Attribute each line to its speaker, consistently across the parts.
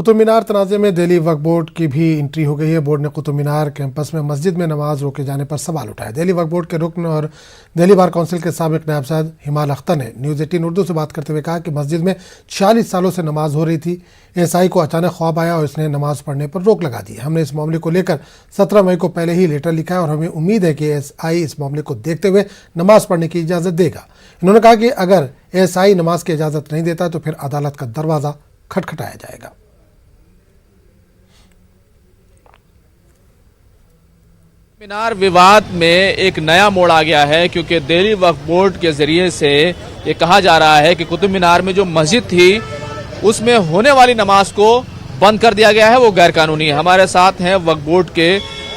Speaker 1: कुतुब मीनार तनाज़े में दिल्ली वक्फ बोर्ड की भी एंट्री हो गई है। बोर्ड ने कुतुब मीनार कैंपस में मस्जिद में नमाज रोके जाने पर सवाल उठाया। दिल्ली वक्फ बोर्ड के रुकन और दिल्ली बार काउंसिल के साबिक नायब सदर हिमाल अख्तर ने न्यूज़ 18 उर्दू से बात करते हुए कहा कि मस्जिद में 46 सालों से नमाज हो रही थी। एएसआई को अचानक ख्वाब आया और इसने नमाज पढ़ने पर रोक लगा दी। हमने इस मामले को लेकर 17 मई को पहले ही लेटर लिखा है और हमें उम्मीद है कि एएसआई इस मामले को देखते हुए नमाज पढ़ने की इजाज़त देगा। इन्होंने कहा कि अगर एएसआई नमाज की इजाज़त नहीं देता तो फिर अदालत का दरवाज़ा खटखटाया जाएगा।
Speaker 2: मीनार विवाद में एक नया मोड़ आ गया है, क्योंकि दिल्ली वक्फ बोर्ड के जरिए से ये कहा जा रहा है कि कुतुब मीनार में जो मस्जिद थी उसमें होने वाली नमाज को बंद कर दिया गया है, वो गैर कानूनी है। हमारे साथ हैं वक्फ बोर्ड के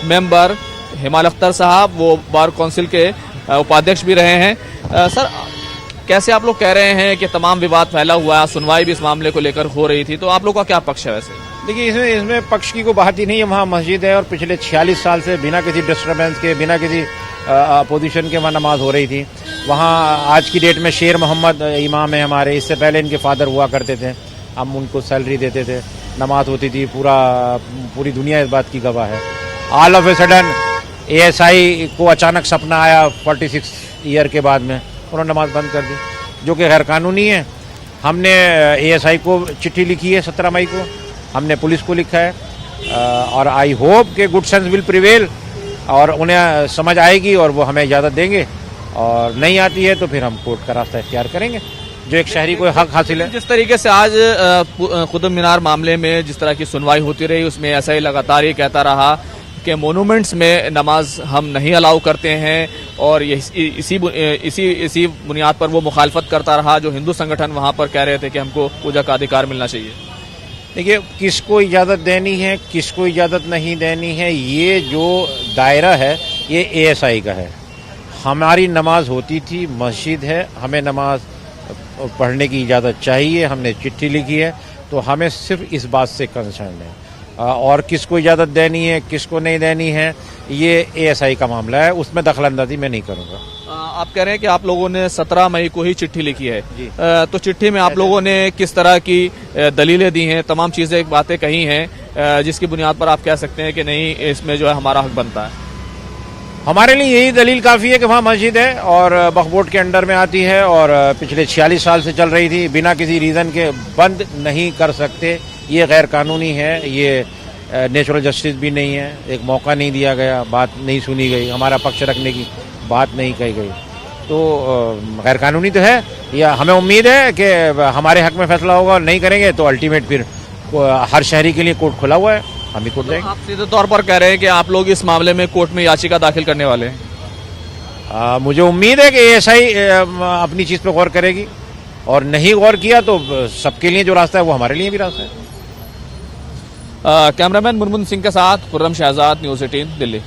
Speaker 2: मेंबर हिमाल अख्तर साहब, वो बार काउंसिल के उपाध्यक्ष भी रहे हैं। सर, कैसे आप लोग कह रहे हैं कि तमाम विवाद फैला हुआ है, सुनवाई भी इस मामले को लेकर हो रही थी, तो आप लोग का क्या पक्ष है? वैसे
Speaker 3: देखिए, इसमें पक्ष की कोई बात ही नहीं है। वहाँ मस्जिद है और पिछले 46 साल से बिना किसी डिस्टर्बेंस के, बिना किसी अपोजिशन के वहाँ नमाज हो रही थी। वहाँ आज की डेट में शेर मोहम्मद इमाम है हमारे, इससे पहले इनके फादर हुआ करते थे। हम उनको सैलरी देते थे, नमाज होती थी। पूरी दुनिया इस बात की गवाह है। All of a sudden ASI को अचानक सपना आया 46 ईयर के बाद में, उन्होंने नमाज बंद कर दी, जो कि गैर कानूनी है। हमने एएसआई को चिट्ठी लिखी है 17 मई को, हमने पुलिस को लिखा है और आई होप के गुड सेंस विल प्रिवेल और उन्हें समझ आएगी और वो हमें इजाज़त देंगे, और नहीं आती है तो फिर हम कोर्ट का रास्ता इख्तियार करेंगे, जो एक शहरी को हक हासिल है।
Speaker 2: जिस तरीके से आज कुतुब मीनार मामले में जिस तरह की सुनवाई होती रही, उसमें ऐसा ही लगातार ये कहता रहा कि मोनूमेंट्स में नमाज हम नहीं अलाउ करते हैं, और इसी बुनियाद पर वो मुखालफत करता रहा जो हिंदू संगठन वहाँ पर कह रहे थे कि हमको पूजा का अधिकार मिलना चाहिए।
Speaker 3: देखिए, किसको इजाज़त देनी है, किसको इजाज़त नहीं देनी है, ये जो दायरा है ये एएसआई का है। हमारी नमाज होती थी, मस्जिद है, हमें नमाज पढ़ने की इजाज़त चाहिए, हमने चिट्ठी लिखी है, तो हमें सिर्फ इस बात से कंसर्न है। और किसको इजाज़त देनी है, किसको नहीं देनी है, ये एएसआई का मामला है, उसमें दखलंदाजी मैं नहीं करूँगा।
Speaker 2: आप कह रहे हैं कि आप लोगों ने 17 मई को ही चिट्ठी लिखी है, तो चिट्ठी में आप लोगों ने किस तरह की दलीलें दी हैं, तमाम चीज़ें बातें कही हैं जिसकी बुनियाद पर आप कह सकते हैं कि नहीं, इसमें जो है हमारा हक बनता है?
Speaker 3: हमारे लिए यही दलील काफ़ी है कि वहाँ मस्जिद है और वक्फ बोर्ड के अंडर में आती है और पिछले 46 साल से चल रही थी, बिना किसी रीज़न के बंद नहीं कर सकते। ये गैर कानूनी है, ये नेचुरल जस्टिस भी नहीं है। एक मौका नहीं दिया गया, बात नहीं सुनी गई, हमारा पक्ष रखने की बात नहीं कही गई, तो गैर कानूनी तो है। या हमें उम्मीद है कि हमारे हक में फैसला होगा, और नहीं करेंगे तो अल्टीमेट फिर हर शहरी के लिए कोर्ट खुला हुआ है, हम ही कोर्ट जाएंगे।
Speaker 2: आप सीधे तौर पर कह रहे हैं कि आप लोग इस मामले में कोर्ट में याचिका दाखिल करने वाले हैं?
Speaker 3: मुझे उम्मीद है कि एएसआई अपनी चीज़ पर गौर करेगी, और नहीं गौर किया तो सबके लिए जो रास्ता है वो हमारे लिए भी रास्ता है।
Speaker 2: कैमरामैन मुनमुन सिंह के साथ खुर्रम शहजाद, न्यूज़ 18 दिल्ली।